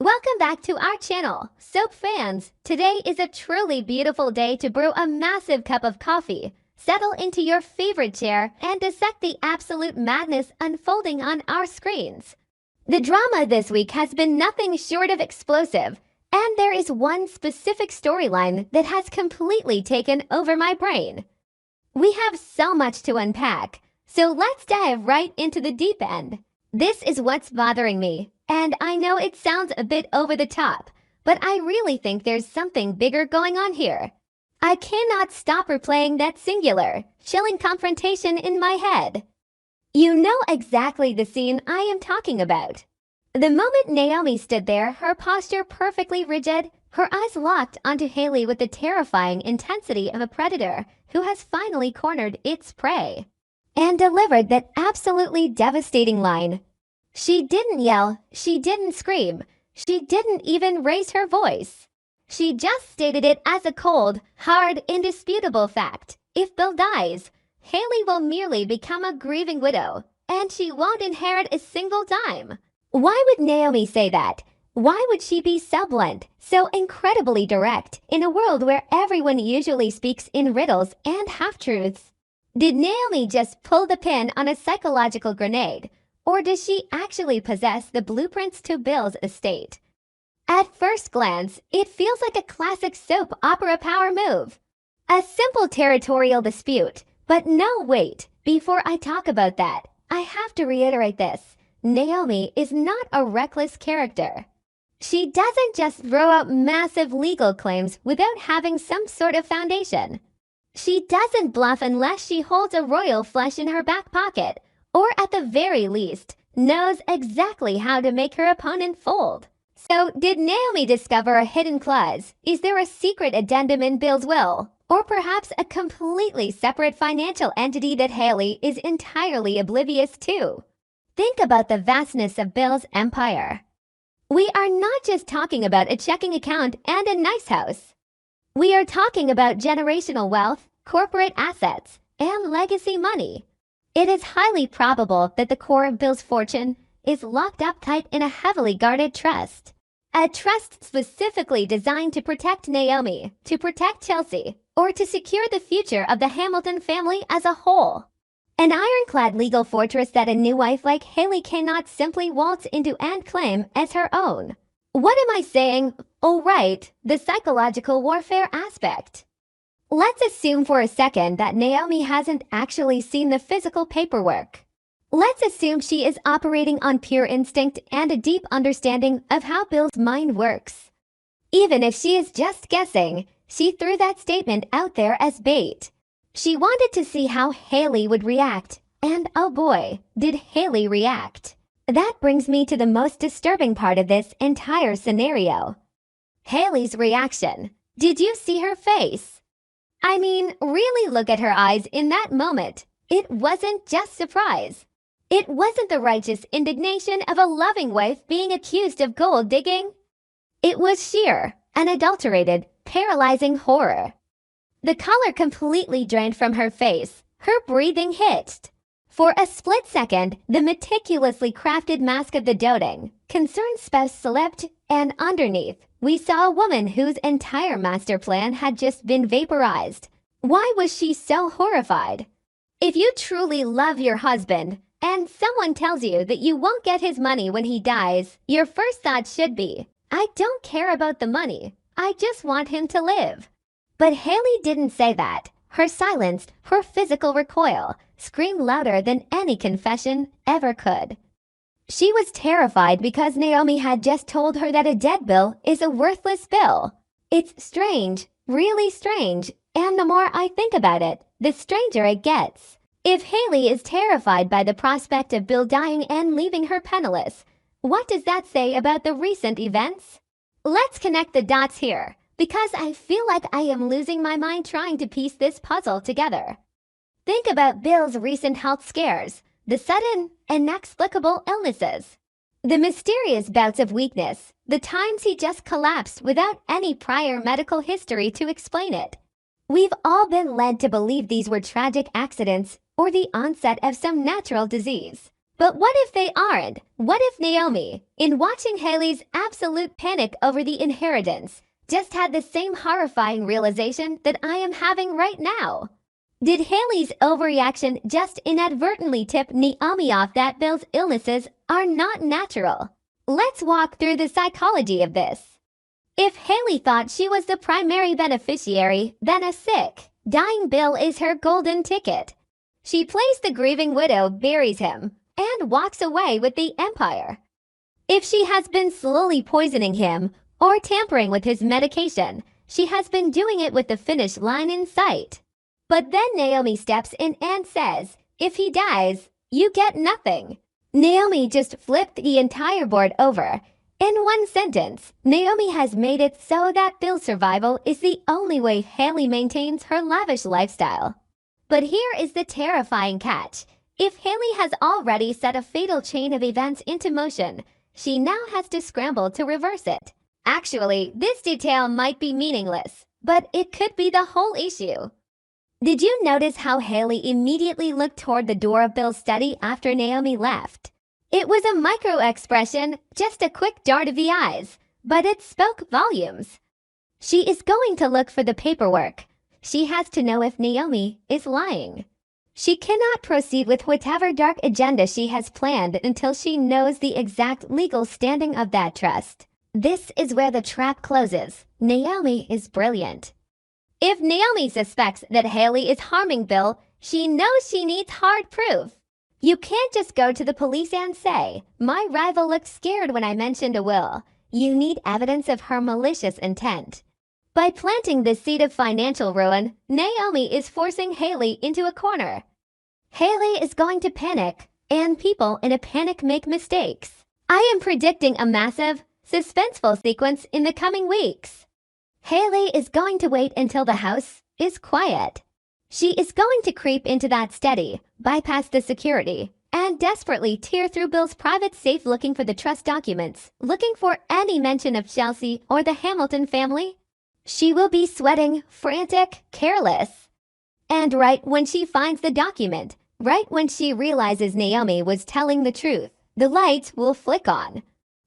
Welcome back to our channel, Soap fans. Today is a truly beautiful day to brew a massive cup of coffee, settle into your favorite chair, and dissect the absolute madness unfolding on our screens. The drama this week has been nothing short of explosive, and there is one specific storyline that has completely taken over my brain. We have so much to unpack, so let's dive right into the deep end. This is what's bothering me. And I know it sounds a bit over the top, but I really think there's something bigger going on here. I cannot stop replaying that singular, chilling confrontation in my head. You know exactly the scene I am talking about. The moment Naomi stood there, her posture perfectly rigid, her eyes locked onto Hayley with the terrifying intensity of a predator who has finally cornered its prey, and delivered that absolutely devastating line. She didn't yell, she didn't scream, she didn't even raise her voice. She just stated it as a cold, hard, indisputable fact. If Bill dies, Hayley will merely become a grieving widow, and she won't inherit a single dime. Why would Naomi say that? Why would she be so blunt, so incredibly direct, in a world where everyone usually speaks in riddles and half-truths? Did Naomi just pull the pin on a psychological grenade? Or does she actually possess the blueprints to Bill's estate? At first glance, it feels like a classic soap opera power move. A simple territorial dispute. But no, wait. Before I talk about that, I have to reiterate this. Naomi is not a reckless character. She doesn't just throw out massive legal claims without having some sort of foundation. She doesn't bluff unless she holds a royal flush in her back pocket, or at the very least, knows exactly how to make her opponent fold. So, did Naomi discover a hidden clause? Is there a secret addendum in Bill's will? Or perhaps a completely separate financial entity that Hayley is entirely oblivious to? Think about the vastness of Bill's empire. We are not just talking about a checking account and a nice house. We are talking about generational wealth, corporate assets, and legacy money. It is highly probable that the core of Bill's fortune is locked up tight in a heavily guarded trust. A trust specifically designed to protect Naomi, to protect Chelsea, or to secure the future of the Hamilton family as a whole. An ironclad legal fortress that a new wife like Hayley cannot simply waltz into and claim as her own. What am I saying? Oh right, the psychological warfare aspect. Let's assume for a second that Naomi hasn't actually seen the physical paperwork. Let's assume she is operating on pure instinct and a deep understanding of how Bill's mind works. Even if she is just guessing, she threw that statement out there as bait. She wanted to see how Hayley would react, and oh boy, did Hayley react. That brings me to the most disturbing part of this entire scenario. Hayley's reaction. Did you see her face? I mean, really look at her eyes in that moment. It wasn't just surprise. It wasn't the righteous indignation of a loving wife being accused of gold digging. It was sheer, unadulterated, paralyzing horror. The color completely drained from her face, her breathing hitched. For a split second, the meticulously crafted mask of the doting, concerned spouse slipped, and underneath, we saw a woman whose entire master plan had just been vaporized. Why was she so horrified? If you truly love your husband, and someone tells you that you won't get his money when he dies, your first thought should be, I don't care about the money, I just want him to live. But Hayley didn't say that. Her silence, her physical recoil, screamed louder than any confession ever could. She was terrified because Naomi had just told her that a dead bill is a worthless bill. It's strange, really strange, and the more I think about it, the stranger it gets. If Hayley is terrified by the prospect of Bill dying and leaving her penniless, what does that say about the recent events? Let's connect the dots here, because I feel like I am losing my mind trying to piece this puzzle together. Think about Bill's recent health scares, the sudden, inexplicable illnesses, the mysterious bouts of weakness, the times he just collapsed without any prior medical history to explain it. We've all been led to believe these were tragic accidents or the onset of some natural disease. But what if they aren't? What if Naomi, in watching Hayley's absolute panic over the inheritance, just had the same horrifying realization that I am having right now? Did Hayley's overreaction just inadvertently tip Naomi off that Bill's illnesses are not natural? Let's walk through the psychology of this. If Hayley thought she was the primary beneficiary, then a sick, dying Bill is her golden ticket. She plays the grieving widow, buries him, and walks away with the empire. If she has been slowly poisoning him or tampering with his medication, she has been doing it with the finish line in sight. But then Naomi steps in and says, if he dies, you get nothing. Naomi just flipped the entire board over. In one sentence, Naomi has made it so that Bill's survival is the only way Hayley maintains her lavish lifestyle. But here is the terrifying catch. If Hayley has already set a fatal chain of events into motion, she now has to scramble to reverse it. Actually, this detail might be meaningless, but it could be the whole issue. Did you notice how Hayley immediately looked toward the door of Bill's study after Naomi left? It was a micro-expression, just a quick dart of the eyes, but it spoke volumes. She is going to look for the paperwork. She has to know if Naomi is lying. She cannot proceed with whatever dark agenda she has planned until she knows the exact legal standing of that trust. This is where the trap closes. Naomi is brilliant. If Naomi suspects that Hayley is harming Bill, she knows she needs hard proof. You can't just go to the police and say, my rival looked scared when I mentioned a will. You need evidence of her malicious intent. By planting the seed of financial ruin, Naomi is forcing Hayley into a corner. Hayley is going to panic, and people in a panic make mistakes. I am predicting a massive, suspenseful sequence in the coming weeks. Hayley is going to wait until the house is quiet. She is going to creep into that study, bypass the security, and desperately tear through Bill's private safe looking for the trust documents, looking for any mention of Chelsea or the Hamilton family. She will be sweating, frantic, careless. And right when she finds the document, right when she realizes Naomi was telling the truth, the lights will flick on.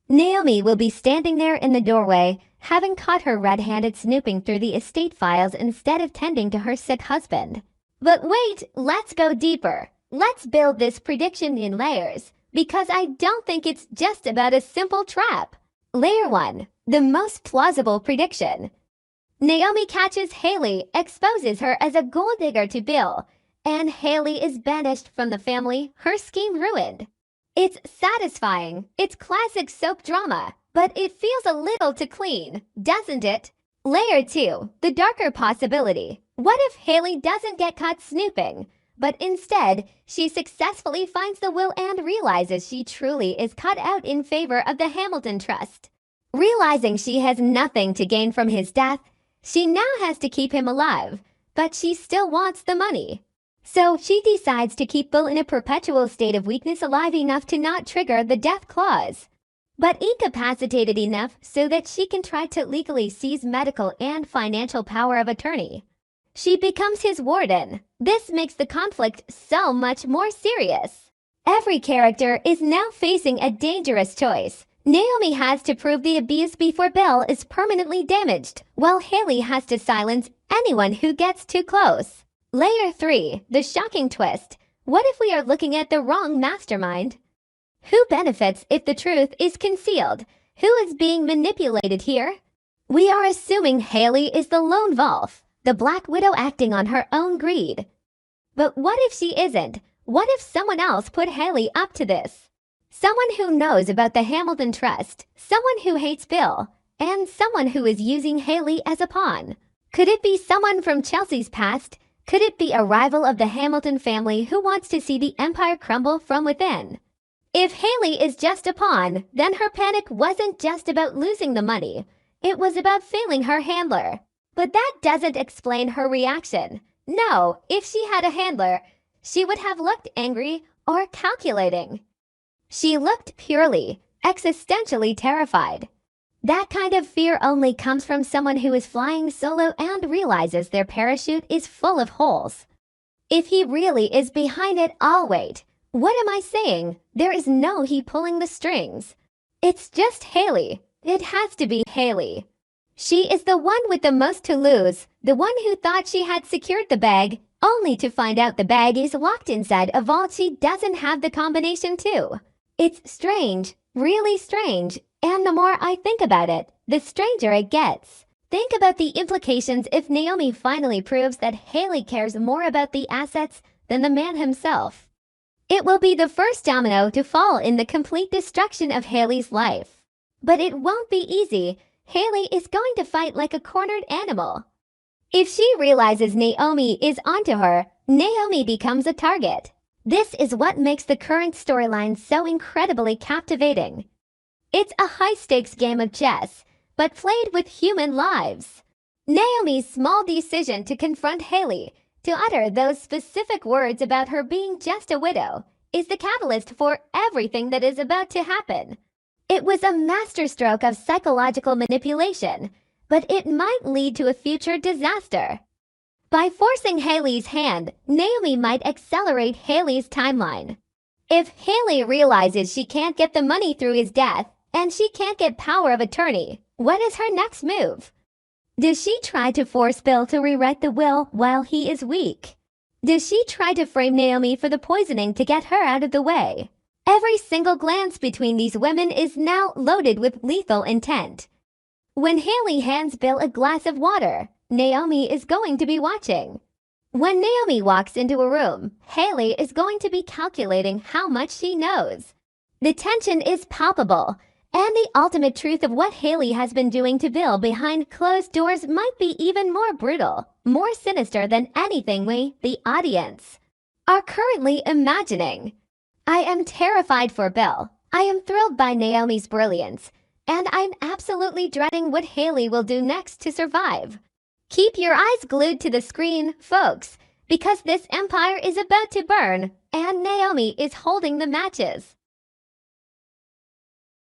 Naomi will be standing there in the doorway, having caught her red-handed snooping through the estate files instead of tending to her sick husband. But wait, let's go deeper. Let's build this prediction in layers, because I don't think it's just about a simple trap. Layer 1, the most plausible prediction. Naomi catches Hayley, exposes her as a gold digger to Bill, and Hayley is banished from the family, her scheme ruined. It's satisfying, it's classic soap drama, but it feels a little too clean, doesn't it? Layer 2, the darker possibility. What if Hayley doesn't get caught snooping, but instead, she successfully finds the will and realizes she truly is cut out in favor of the Hamilton Trust? Realizing she has nothing to gain from his death, she now has to keep him alive, but she still wants the money. So she decides to keep Bill in a perpetual state of weakness alive enough to not trigger the death clause, but incapacitated enough so that she can try to legally seize medical and financial power of attorney. She becomes his warden. This makes the conflict so much more serious. Every character is now facing a dangerous choice. Naomi has to prove the abuse before Bill is permanently damaged, while Hayley has to silence anyone who gets too close. Layer 3, the shocking twist. What if we are looking at the wrong mastermind? Who benefits if the truth is concealed? Who is being manipulated here? We are assuming Hayley is the lone wolf, the Black Widow acting on her own greed. But what if she isn't? What if someone else put Hayley up to this? Someone who knows about the Hamilton Trust, someone who hates Bill, and someone who is using Hayley as a pawn. Could it be someone from Chelsea's past? Could it be a rival of the Hamilton family who wants to see the empire crumble from within? If Hayley is just a pawn, then her panic wasn't just about losing the money. It was about failing her handler. But that doesn't explain her reaction. No, if she had a handler, she would have looked angry or calculating. She looked purely, existentially terrified. That kind of fear only comes from someone who is flying solo and realizes their parachute is full of holes. If he really is behind it all, wait. What am I saying? There is no he pulling the strings. It's just Hayley. It has to be Hayley. She is the one with the most to lose, the one who thought she had secured the bag, only to find out the bag is locked inside a vault she doesn't have the combination to. It's strange, really strange, and the more I think about it, the stranger it gets. Think about the implications if Naomi finally proves that Hayley cares more about the assets than the man himself. It will be the first domino to fall in the complete destruction of Hayley's life. But it won't be easy. Hayley is going to fight like a cornered animal. If she realizes Naomi is onto her, Naomi becomes a target. This is what makes the current storyline so incredibly captivating. It's a high-stakes game of chess, but played with human lives. Naomi's small decision to confront Hayley, to utter those specific words about her being just a widow, is the catalyst for everything that is about to happen. It was a masterstroke of psychological manipulation, but it might lead to a future disaster. By forcing Hayley's hand, Naomi might accelerate Hayley's timeline. If Hayley realizes she can't get the money through his death, and she can't get power of attorney, what is her next move? Does she try to force Bill to rewrite the will while he is weak? Does she try to frame Naomi for the poisoning to get her out of the way? Every single glance between these women is now loaded with lethal intent. When Hayley hands Bill a glass of water, Naomi is going to be watching. When Naomi walks into a room, Hayley is going to be calculating how much she knows. The tension is palpable, and the ultimate truth of what Hayley has been doing to Bill behind closed doors might be even more brutal, more sinister than anything we, the audience, are currently imagining. I am terrified for Bill. I am thrilled by Naomi's brilliance, and I'm absolutely dreading what Hayley will do next to survive. Keep your eyes glued to the screen, folks, because this empire is about to burn, and Naomi is holding the matches.